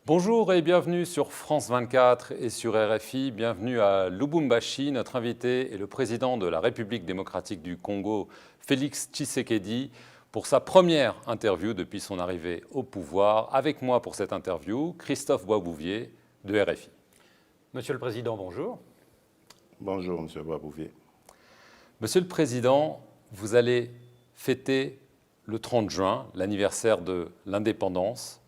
Bonjour et bienvenue sur France 24 et sur RFI. Bienvenue à Lubumbashi. Notre invité est le président de la République démocratique du Congo, Félix Tshisekedi, pour sa première interview depuis son arrivée au pouvoir. Avec moi pour cette interview, Christophe Boisbouvier de RFI. Monsieur le Président, bonjour. Bonjour, Monsieur Boisbouvier. Monsieur le Président, vous allez fêter le 30 juin, l'anniversaire de l'indépendance.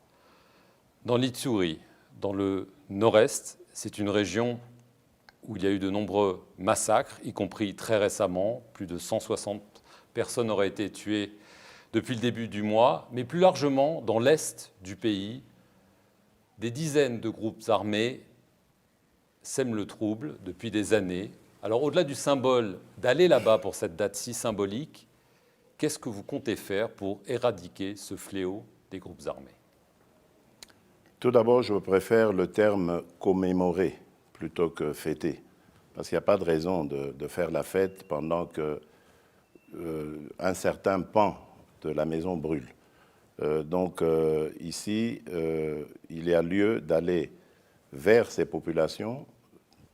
Dans l'Ituri, dans le nord-est, c'est une région où il y a eu de nombreux massacres, y compris très récemment. Plus de 160 personnes auraient été tuées depuis le début du mois. Mais plus largement, dans l'est du pays, des dizaines de groupes armés sèment le trouble depuis des années. Alors au-delà du symbole d'aller là-bas pour cette date si symbolique, qu'est-ce que vous comptez faire pour éradiquer ce fléau des groupes armés ? Tout d'abord, je préfère le terme commémorer plutôt que fêter, parce qu'il n'y a pas de raison de faire la fête pendant que un certain pan de la maison brûle. Ici, il y a lieu d'aller vers ces populations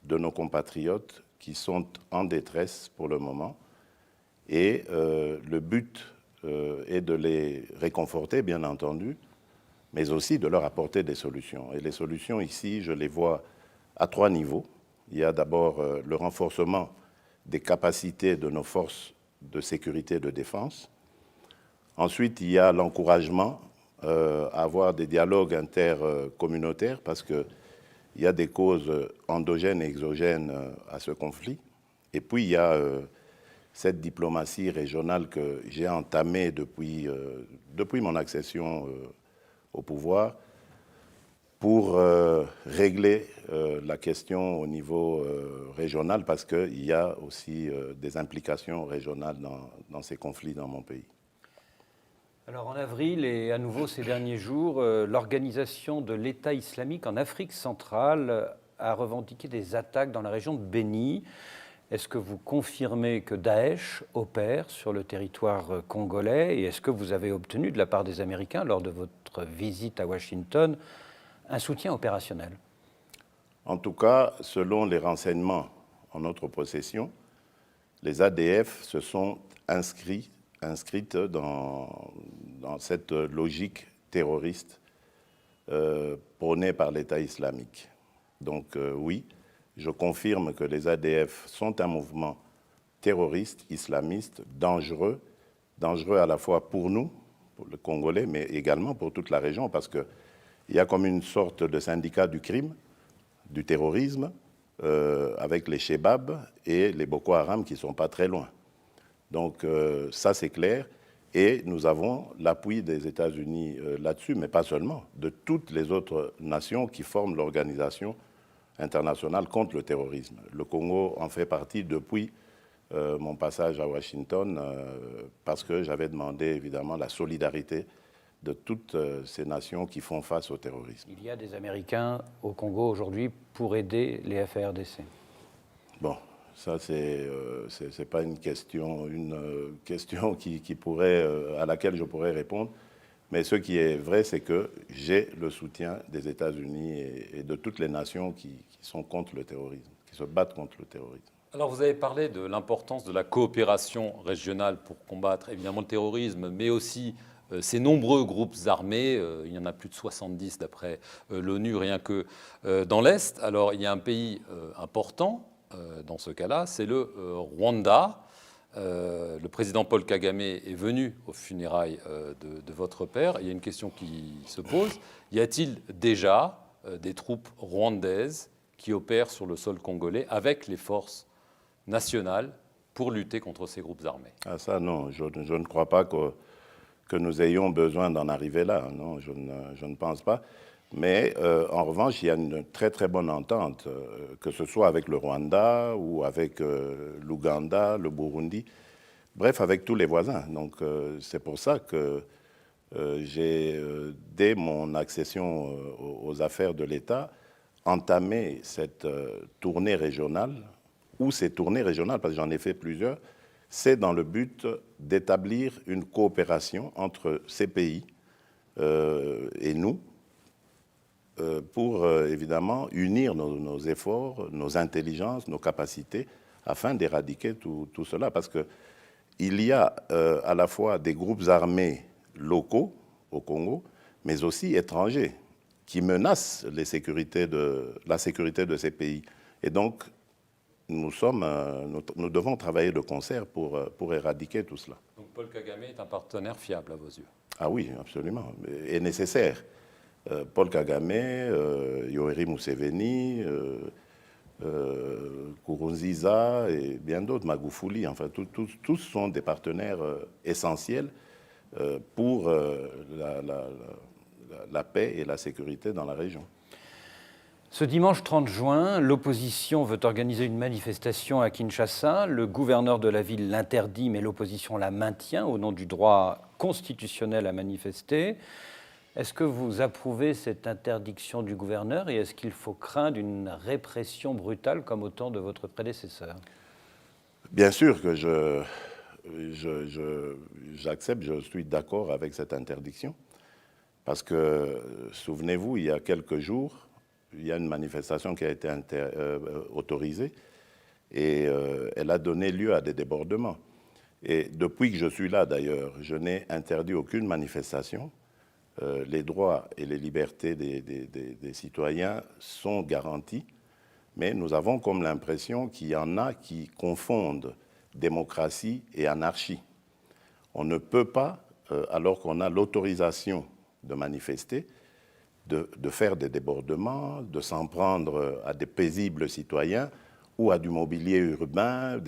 de nos compatriotes qui sont en détresse pour le moment, et le but est de les réconforter, bien entendu, mais aussi de leur apporter des solutions. Et les solutions ici, je les vois à trois niveaux. Il y a d'abord le renforcement des capacités de nos forces de sécurité et de défense. Ensuite, il y a l'encouragement à avoir des dialogues intercommunautaires parce qu'il y a des causes endogènes et exogènes à ce conflit. Et puis, il y a cette diplomatie régionale que j'ai entamée depuis mon accession au pouvoir pour régler la question au niveau régional parce qu'il y a aussi des implications régionales dans ces conflits dans mon pays. Alors en avril et à nouveau ces derniers jours, l'organisation de l'État islamique en Afrique centrale a revendiqué des attaques dans la région de Béni. Est-ce que vous confirmez que Daesh opère sur le territoire congolais et est-ce que vous avez obtenu de la part des Américains, lors de votre visite à Washington, un soutien opérationnel? En tout cas, selon les renseignements en notre possession, les ADF se sont inscrites dans cette logique terroriste prônée par l'État islamique. Donc oui, je confirme que les ADF sont un mouvement terroriste, islamiste, dangereux à la fois pour nous, pour le Congolais, mais également pour toute la région, parce qu'il y a comme une sorte de syndicat du crime, du terrorisme, avec les Chebab et les Boko Haram qui ne sont pas très loin. Donc ça, c'est clair. Et nous avons l'appui des États-Unis là-dessus, mais pas seulement, de toutes les autres nations qui forment l'organisation internationale contre le terrorisme. Le Congo en fait partie depuis mon passage à Washington parce que j'avais demandé évidemment la solidarité de toutes ces nations qui font face au terrorisme. Il y a des Américains au Congo aujourd'hui pour aider les FARDC. Bon, ça c'est pas une question qui pourrait, à laquelle je pourrais répondre. Mais ce qui est vrai, c'est que j'ai le soutien des États-Unis et de toutes les nations qui sont contre le terrorisme, qui se battent contre le terrorisme. Alors vous avez parlé de l'importance de la coopération régionale pour combattre évidemment le terrorisme, mais aussi ces nombreux groupes armés. Il y en a plus de 70 d'après l'ONU, rien que dans l'Est. Alors il y a un pays important dans ce cas-là, c'est le Rwanda. Le président Paul Kagame est venu aux funérailles de votre père. Il y a une question qui se pose. Y a-t-il déjà des troupes rwandaises qui opèrent sur le sol congolais avec les forces nationales pour lutter contre ces groupes armés? Ah ça non, je ne crois pas que nous ayons besoin d'en arriver là. Non, je ne pense pas. Mais en revanche, il y a une très très bonne entente, que ce soit avec le Rwanda ou avec l'Ouganda, le Burundi, bref, avec tous les voisins. Donc c'est pour ça que j'ai, dès mon accession aux affaires de l'État, entamé cette tournée régionale, ou ces tournées régionales, parce que j'en ai fait plusieurs, c'est dans le but d'établir une coopération entre ces pays et nous, pour évidemment unir nos efforts, nos intelligences, nos capacités, afin d'éradiquer tout cela. Parce qu'il y a à la fois des groupes armés locaux au Congo, mais aussi étrangers, qui menacent la sécurité de ces pays. Et donc, nous devons travailler de concert pour éradiquer tout cela. Donc Paul Kagame est un partenaire fiable à vos yeux? Ah oui, absolument, et nécessaire. Paul Kagame, Yoweri Museveni, Nkurunziza et bien d'autres, Magufuli, enfin tous sont des partenaires essentiels pour la paix et la sécurité dans la région. Ce dimanche 30 juin, l'opposition veut organiser une manifestation à Kinshasa. Le gouverneur de la ville l'interdit, mais l'opposition la maintient au nom du droit constitutionnel à manifester. Est-ce que vous approuvez cette interdiction du gouverneur et est-ce qu'il faut craindre une répression brutale comme au temps de votre prédécesseur? Bien sûr que j'accepte, je suis d'accord avec cette interdiction. Parce que, souvenez-vous, il y a quelques jours, il y a une manifestation qui a été autorisée et elle a donné lieu à des débordements. Et depuis que je suis là, d'ailleurs, je n'ai interdit aucune manifestation. Les droits et les libertés des citoyens sont garantis, mais nous avons comme l'impression qu'il y en a qui confondent démocratie et anarchie. On ne peut pas, alors qu'on a l'autorisation de manifester, de faire des débordements, de s'en prendre à des paisibles citoyens ou à du mobilier urbain.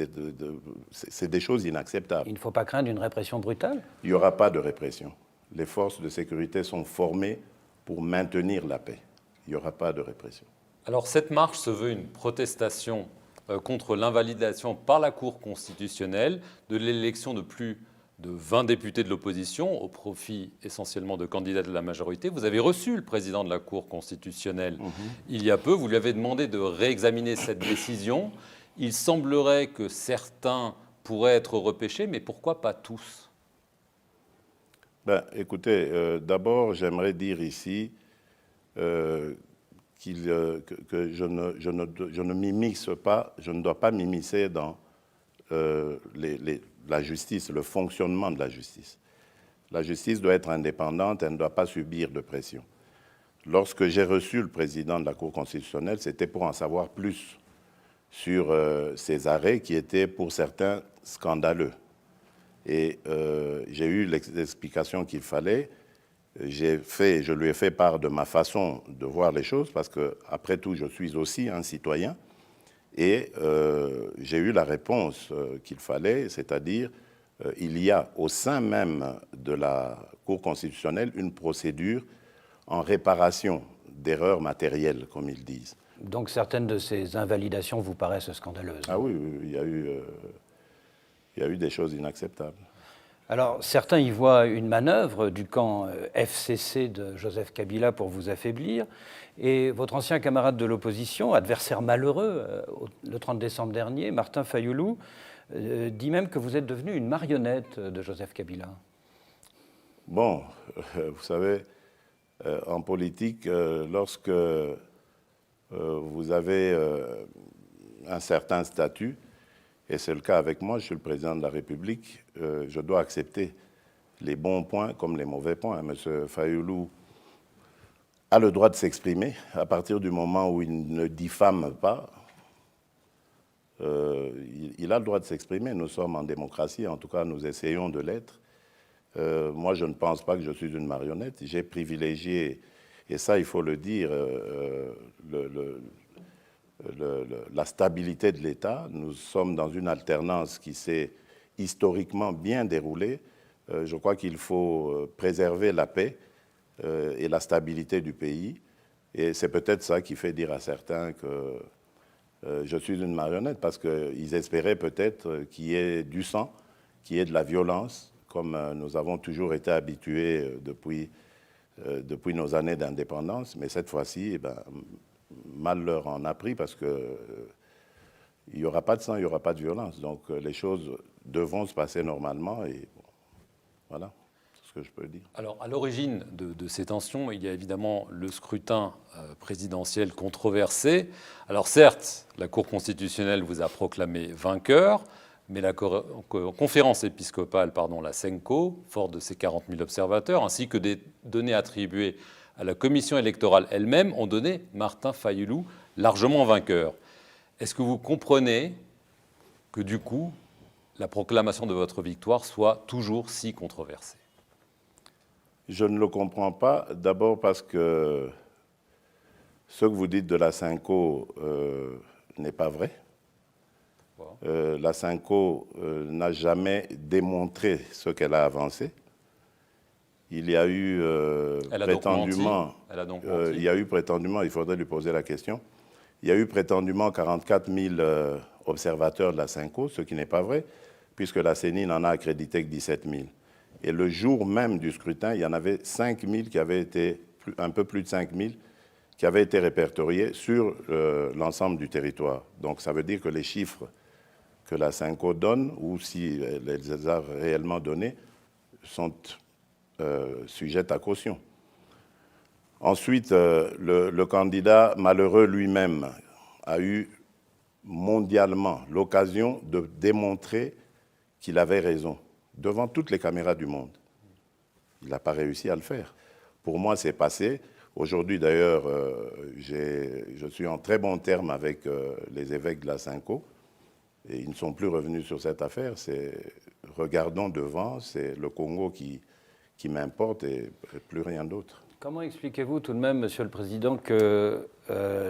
C'est des choses inacceptables. Il ne faut pas craindre une répression brutale? Il n'y aura pas de répression. Les forces de sécurité sont formées pour maintenir la paix. Il n'y aura pas de répression. Alors cette marche se veut une protestation contre l'invalidation par la Cour constitutionnelle de l'élection de plus de 20 députés de l'opposition au profit essentiellement de candidats de la majorité. Vous avez reçu le président de la Cour constitutionnelle il y a peu. Vous lui avez demandé de réexaminer cette décision. Il semblerait que certains pourraient être repêchés, mais pourquoi pas tous? Écoutez, d'abord, j'aimerais dire ici que je ne m'immisce pas, je ne dois pas m'immiscer dans la justice, le fonctionnement de la justice. La justice doit être indépendante, elle ne doit pas subir de pression. Lorsque j'ai reçu le président de la Cour constitutionnelle, c'était pour en savoir plus sur ces arrêts qui étaient pour certains scandaleux. Et j'ai eu l'explication qu'il fallait. Je lui ai fait part de ma façon de voir les choses, parce que, après tout, je suis aussi un citoyen. Et j'ai eu la réponse qu'il fallait, c'est-à-dire il y a au sein même de la Cour constitutionnelle une procédure en réparation d'erreurs matérielles, comme ils disent. Donc certaines de ces invalidations vous paraissent scandaleuses? Ah oui, il y a eu des choses inacceptables. Alors, certains y voient une manœuvre du camp FCC de Joseph Kabila pour vous affaiblir. Et votre ancien camarade de l'opposition, adversaire malheureux, le 30 décembre dernier, Martin Fayoulou, dit même que vous êtes devenu une marionnette de Joseph Kabila. Bon, vous savez, en politique, lorsque vous avez un certain statut, et c'est le cas avec moi, je suis le président de la République, je dois accepter les bons points comme les mauvais points. M. Fayoulou a le droit de s'exprimer à partir du moment où il ne diffame pas. Il a le droit de s'exprimer. Nous sommes en démocratie, en tout cas nous essayons de l'être. Moi, je ne pense pas que je suis une marionnette. J'ai privilégié, et ça il faut le dire, la stabilité de l'État. Nous sommes dans une alternance qui s'est historiquement bien déroulée. Je crois qu'il faut préserver la paix et la stabilité du pays. Et c'est peut-être ça qui fait dire à certains que je suis une marionnette, parce qu'ils espéraient peut-être qu'il y ait du sang, qu'il y ait de la violence, comme nous avons toujours été habitués depuis nos années d'indépendance. Mais cette fois-ci, mal leur en a pris, parce que il n'y aura pas de sang, il n'y aura pas de violence. Donc les choses devront se passer normalement, et bon, voilà. que je peux dire. Alors, à l'origine de ces tensions, il y a évidemment le scrutin présidentiel controversé. Alors, certes, la Cour constitutionnelle vous a proclamé vainqueur, mais la conférence épiscopale, la CENCO, forte de ses 40 000 observateurs, ainsi que des données attribuées à la commission électorale elle-même, ont donné Martin Fayulu largement vainqueur. Est-ce que vous comprenez que, du coup, la proclamation de votre victoire soit toujours si controversée? Je ne le comprends pas, d'abord parce que ce que vous dites de la CENCO n'est pas vrai. La CENCO n'a jamais démontré ce qu'elle a avancé. Il y a eu prétendument, il y a eu prétendument, il faudrait lui poser la question, il y a eu prétendument 44 000 observateurs de la CENCO, ce qui n'est pas vrai, puisque la CENI n'en a accrédité que 17 000. Et le jour même du scrutin, il y en avait 5 000 qui avaient été, un peu plus de 5 000, qui avaient été répertoriés sur l'ensemble du territoire. Donc ça veut dire que les chiffres que la CENCO donne, ou si elle les a réellement donnés, sont sujettes à caution. Ensuite, le candidat malheureux lui-même a eu mondialement l'occasion de démontrer qu'il avait raison, devant toutes les caméras du monde. Il n'a pas réussi à le faire. Pour moi, c'est passé. Aujourd'hui, d'ailleurs, je suis en très bon terme avec les évêques de la CENCO, et ils ne sont plus revenus sur cette affaire. Regardons devant, c'est le Congo qui m'importe et plus rien d'autre. Comment expliquez-vous tout de même, Monsieur le Président, que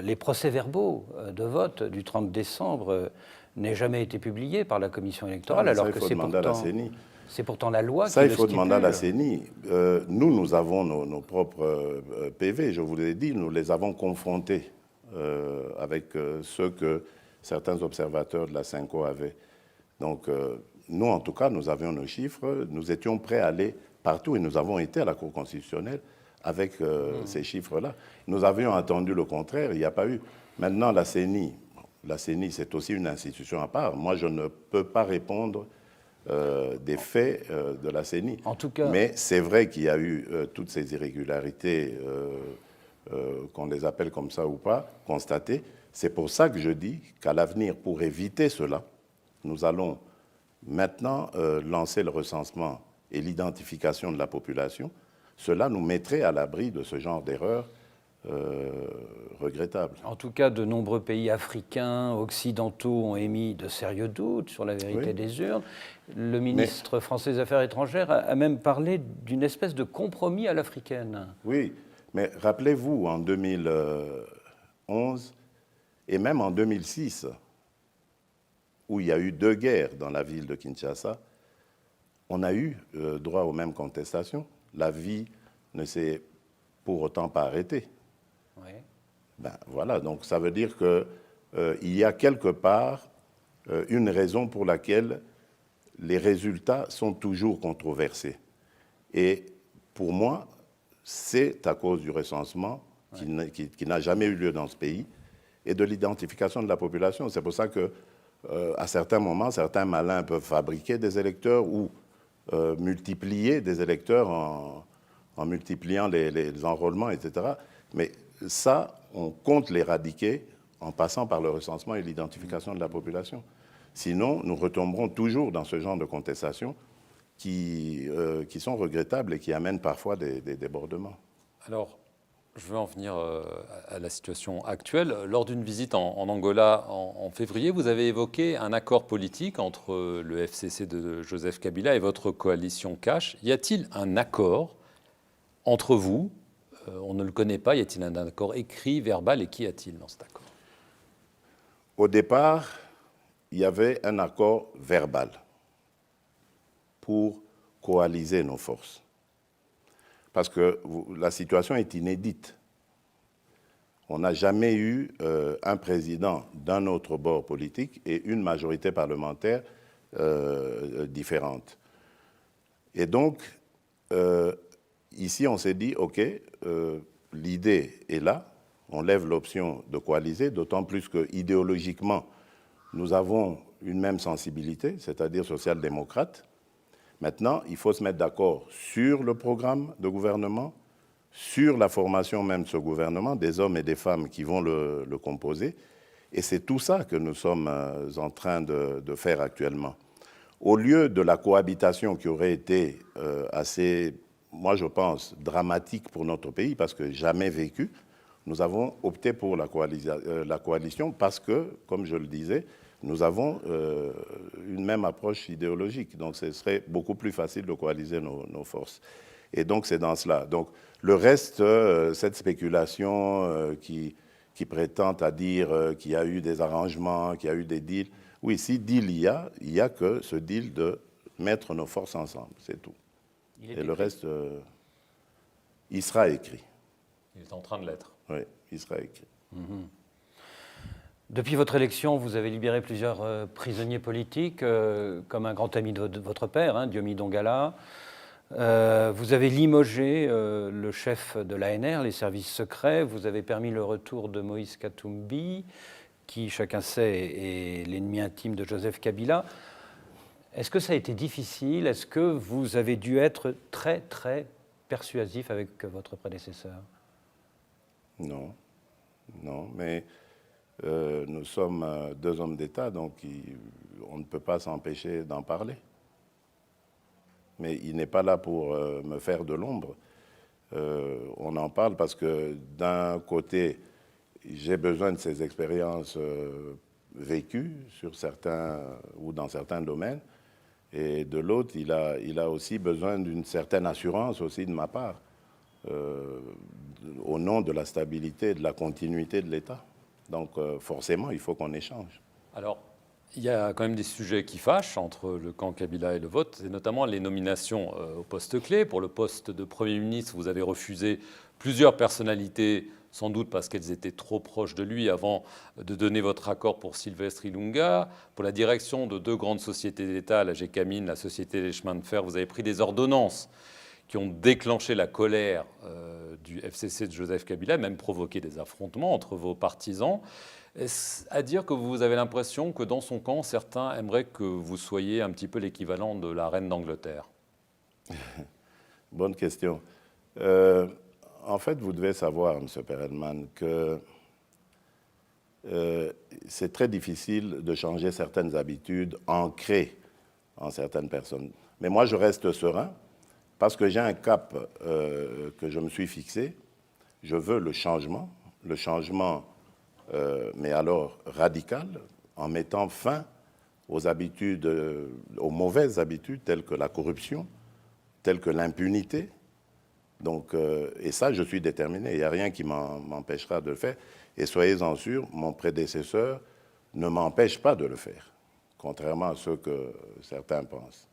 les procès-verbaux de vote du 30 décembre n'aient jamais été publiés par la Commission électorale, alors que c'est pourtant la loi qui le stipule? Ça, il faut demander à la CENI. Nous avons nos propres PV, je vous l'ai dit, nous les avons confrontés avec ceux que certains observateurs de la CENCO avaient. Donc, nous, en tout cas, nous avions nos chiffres, nous étions prêts à aller partout et nous avons été à la Cour constitutionnelle avec ces chiffres-là. Nous avions attendu le contraire, il n'y a pas eu. Maintenant, la CENI, c'est aussi une institution à part. Moi, je ne peux pas répondre des faits de la CENI. En tout cas, mais c'est vrai qu'il y a eu toutes ces irrégularités, qu'on les appelle comme ça ou pas, constatées. C'est pour ça que je dis qu'à l'avenir, pour éviter cela, nous allons maintenant lancer le recensement et l'identification de la population. Cela nous mettrait à l'abri de ce genre d'erreurs regrettables. En tout cas, de nombreux pays africains, occidentaux ont émis de sérieux doutes sur la vérité des urnes. Le ministre français des Affaires étrangères a même parlé d'une espèce de compromis à l'africaine. Oui, mais rappelez-vous, en 2011 et même en 2006, où il y a eu 2 guerres dans la ville de Kinshasa, on a eu droit aux mêmes contestations. La vie ne s'est pour autant pas arrêtée. Oui. Voilà, donc ça veut dire qu'il y a quelque part une raison pour laquelle les résultats sont toujours controversés. Et pour moi, c'est à cause du recensement qui n'a jamais eu lieu dans ce pays et de l'identification de la population. C'est pour ça que, à certains moments, certains malins peuvent fabriquer des électeurs ou multiplier des électeurs en multipliant les enrôlements, etc. Mais ça, on compte l'éradiquer en passant par le recensement et l'identification de la population. Sinon, nous retomberons toujours dans ce genre de contestations qui sont regrettables et qui amènent parfois des débordements. Alors, je veux en venir à la situation actuelle. Lors d'une visite en Angola en février, vous avez évoqué un accord politique entre le FCC de Joseph Kabila et votre coalition Cash. Y a-t-il un accord entre vous? On ne le connaît pas. Y a-t-il un accord écrit, verbal, et qu'y a-t-il dans cet accord? Au départ, il y avait un accord verbal pour coaliser nos forces. Parce que la situation est inédite. On n'a jamais eu un président d'un autre bord politique et une majorité parlementaire différente. Et donc, ici, on s'est dit, OK, l'idée est là, on lève l'option de coaliser, d'autant plus que idéologiquement, nous avons une même sensibilité, c'est-à-dire social-démocrate, Maintenant, il faut se mettre d'accord sur le programme de gouvernement, sur la formation même de ce gouvernement, des hommes et des femmes qui vont le composer. Et c'est tout ça que nous sommes en train de faire actuellement. Au lieu de la cohabitation qui aurait été assez, moi je pense, dramatique pour notre pays, parce que jamais vécu, nous avons opté pour la coalition parce que, comme je le disais, nous avons une même approche idéologique. Donc ce serait beaucoup plus facile de coaliser nos forces. Et donc c'est dans cela. Donc le reste, cette spéculation qui prétend à dire qu'il y a eu des arrangements, qu'il y a eu des deals. Oui, si deal il y a que ce deal de mettre nos forces ensemble, c'est tout. Et le reste, il sera écrit. Il est en train de l'être. Oui, il sera écrit. Depuis votre élection, vous avez libéré plusieurs prisonniers politiques, comme un grand ami de votre père, Diomede Dongala. Vous avez limogé le chef de l'ANR, les services secrets. Vous avez permis le retour de Moïse Katumbi, qui, chacun sait, est l'ennemi intime de Joseph Kabila. Est-ce que ça a été difficile? Est-ce que vous avez dû être très, très persuasif avec votre prédécesseur? Non, mais nous sommes deux hommes d'État, donc on ne peut pas s'empêcher d'en parler. Mais il n'est pas là pour me faire de l'ombre. On en parle parce que d'un côté, j'ai besoin de ces expériences vécues sur certains ou dans certains domaines, et de l'autre, il a aussi besoin d'une certaine assurance aussi de ma part, au nom de la stabilité et de la continuité de l'État. Donc forcément, il faut qu'on échange. Alors, il y a quand même des sujets qui fâchent entre le camp Kabila et le vôtre, et notamment les nominations au poste clé. Pour le poste de Premier ministre, vous avez refusé plusieurs personnalités, sans doute parce qu'elles étaient trop proches de lui, avant de donner votre accord pour Sylvestre Ilunga. Pour la direction de deux grandes sociétés d'État, la Gécamine, la Société des chemins de fer, vous avez pris des ordonnances qui ont déclenché la colère du FCC de Joseph Kabila, même provoqué des affrontements entre vos partisans. Est-ce à dire que vous avez l'impression que dans son camp, certains aimeraient que vous soyez un petit peu l'équivalent de la reine d'Angleterre? Bonne question. En fait, vous devez savoir, M. Perelman, que c'est très difficile de changer certaines habitudes ancrées en certaines personnes. Mais moi, je reste serein parce que j'ai un cap que je me suis fixé. Je veux le changement mais alors radical, en mettant fin aux habitudes, aux mauvaises habitudes telles que la corruption, telles que l'impunité. Donc, et ça, je suis déterminé. Il n'y a rien qui m'empêchera de le faire. Et soyez-en sûrs, mon prédécesseur ne m'empêche pas de le faire, contrairement à ce que certains pensent.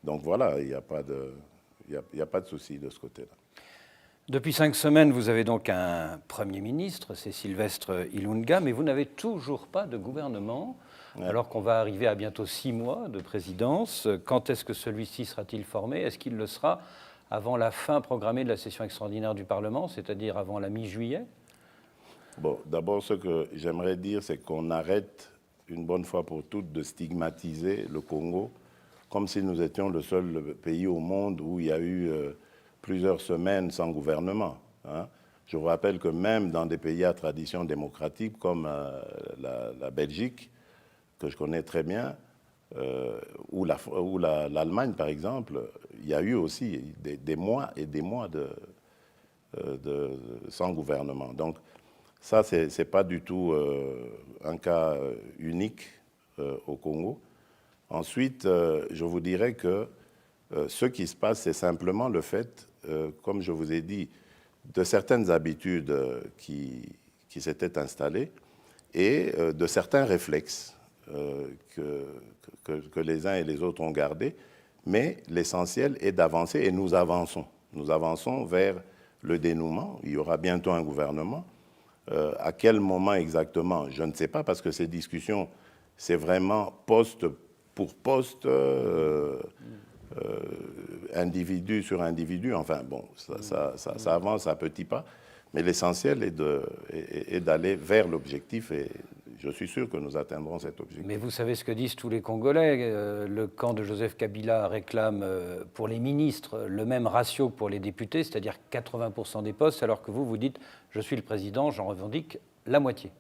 Donc voilà, il n'y a pas de souci de ce côté-là. Depuis 5 semaines, vous avez donc un Premier ministre, c'est Sylvestre Ilunga, mais vous n'avez toujours pas de gouvernement, alors qu'on va arriver à bientôt 6 mois de présidence. Quand est-ce que celui-ci sera-t-il formé? Est-ce qu'il le sera avant la fin programmée de la session extraordinaire du Parlement, c'est-à-dire avant la mi-juillet? Bon, d'abord, ce que j'aimerais dire, c'est qu'on arrête une bonne fois pour toutes de stigmatiser le Congo comme si nous étions le seul pays au monde où il y a eu plusieurs semaines sans gouvernement. Je vous rappelle que même dans des pays à tradition démocratique comme la Belgique, que je connais très bien, ou l'Allemagne par exemple, il y a eu aussi des mois et des mois sans gouvernement. Donc ça, ce n'est pas du tout un cas unique au Congo. Ensuite, je vous dirais que ce qui se passe, c'est simplement le fait, comme je vous ai dit, de certaines habitudes qui s'étaient installées et de certains réflexes que les uns et les autres ont gardés. Mais l'essentiel est d'avancer et nous avançons. Nous avançons vers le dénouement. Il y aura bientôt un gouvernement. À quel moment exactement? Je ne sais pas, parce que ces discussions, c'est vraiment poste pour poste, individu sur individu. Enfin, bon, ça avance à petits pas. Mais l'essentiel est d'aller vers l'objectif et Je suis sûr que nous atteindrons cet objectif. Mais vous savez ce que disent tous les Congolais. Le camp de Joseph Kabila réclame pour les ministres le même ratio que pour les députés, c'est-à-dire 80% des postes, alors que vous dites « je suis le président, j'en revendique la moitié ».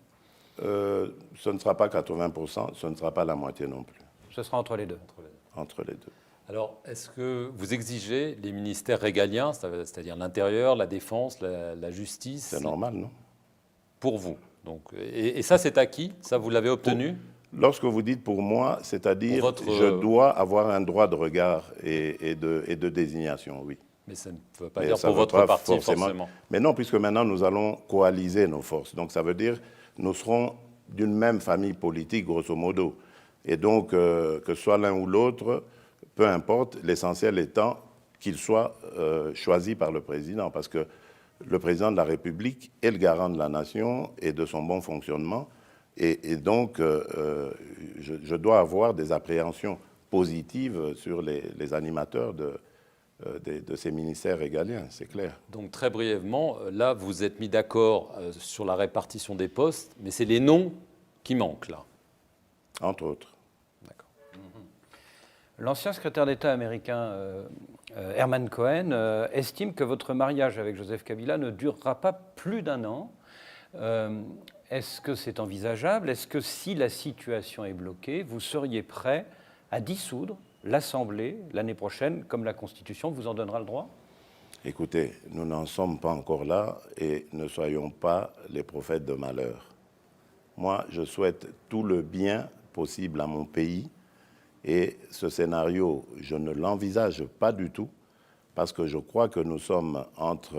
Ce ne sera pas 80%, ce ne sera pas la moitié non plus. Ce sera entre les deux. Entre les deux. Alors, est-ce que vous exigez les ministères régaliens, c'est-à-dire l'intérieur, la défense, la justice? C'est normal, non? Pour vous. Donc, et ça, c'est acquis? Ça, vous l'avez obtenu? Lorsque vous dites pour moi, c'est-à-dire je dois avoir un droit de regard et de désignation, oui. Mais ça ne veut pas dire pour votre parti, forcément. Mais non, puisque maintenant, nous allons coaliser nos forces. Donc, ça veut dire nous serons d'une même famille politique, grosso modo. Et donc, que ce soit l'un ou l'autre, peu importe, l'essentiel étant qu'il soit choisi par le président, parce que le président de la République est le garant de la nation et de son bon fonctionnement, et donc je dois avoir des appréhensions positives sur les animateurs de ces ministères régaliens, c'est clair. Donc très brièvement, là, vous êtes mis d'accord sur la répartition des postes, mais c'est les noms qui manquent, là. Entre autres. D'accord. L'ancien secrétaire d'État américain Herman Cohen estime que votre mariage avec Joseph Kabila ne durera pas plus d'1 an. Est-ce que c'est envisageable? Est-ce que si la situation est bloquée, vous seriez prêt à dissoudre l'Assemblée l'année prochaine, comme la Constitution vous en donnera le droit? Écoutez, nous n'en sommes pas encore là et ne soyons pas les prophètes de malheur. Moi, je souhaite tout le bien possible à mon pays et ce scénario, je ne l'envisage pas du tout parce que je crois que nous sommes entre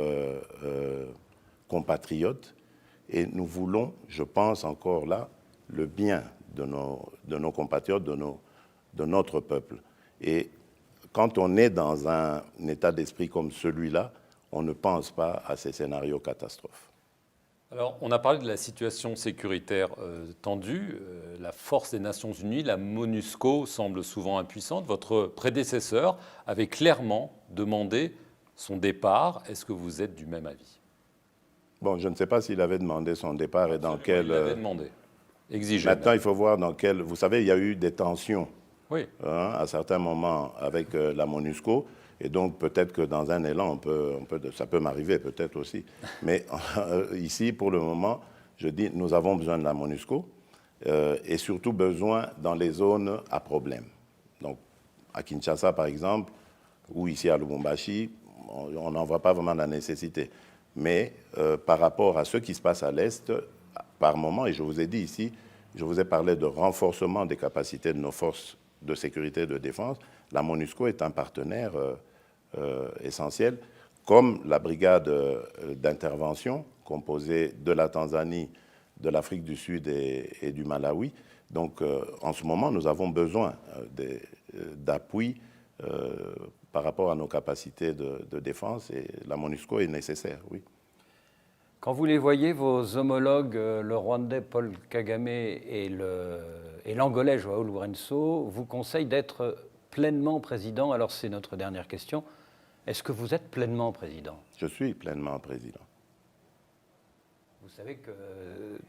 compatriotes et nous voulons, je pense encore là, le bien de nos compatriotes, de notre peuple. Et quand on est dans un état d'esprit comme celui-là, on ne pense pas à ces scénarios catastrophes. Alors, on a parlé de la situation sécuritaire tendue. La force des Nations Unies, la MONUSCO, semble souvent impuissante. Votre prédécesseur avait clairement demandé son départ. Est-ce que vous êtes du même avis? Bon, je ne sais pas s'il avait demandé son départ et dans quel... Il l'avait demandé, exigé. Maintenant, il faut voir dans quel... Vous savez, il y a eu des tensions à certains moments avec la MONUSCO. Et donc, peut-être que dans un élan, ça peut m'arriver peut-être aussi. Mais ici, pour le moment, je dis, nous avons besoin de la MONUSCO et surtout besoin dans les zones à problème. Donc, à Kinshasa, par exemple, ou ici à Lubumbashi, on n'en voit pas vraiment la nécessité. Mais par rapport à ce qui se passe à l'Est, par moment, et je vous ai dit ici, je vous ai parlé de renforcement des capacités de nos forces de sécurité et de défense, la MONUSCO est un partenaire essentiel, comme la brigade d'intervention composée de la Tanzanie, de l'Afrique du Sud et du Malawi. Donc en ce moment, nous avons besoin d'appui par rapport à nos capacités de défense et la MONUSCO est nécessaire, oui. Quand vous les voyez, vos homologues, le Rwandais Paul Kagame et l'Angolais João Lourenço, vous conseillent d'être pleinement président. Alors c'est notre dernière question. Est-ce que vous êtes pleinement président? Je suis pleinement président. Vous savez que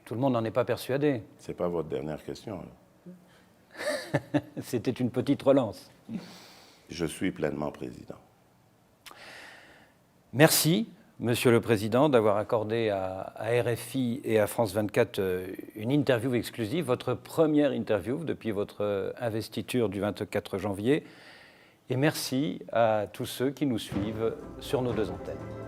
tout le monde n'en est pas persuadé. Ce n'est pas votre dernière question. C'était une petite relance. Je suis pleinement président. Merci, Monsieur le Président, d'avoir accordé à RFI et à France 24 une interview exclusive, votre première interview depuis votre investiture du 24 janvier. Et merci à tous ceux qui nous suivent sur nos 2 antennes.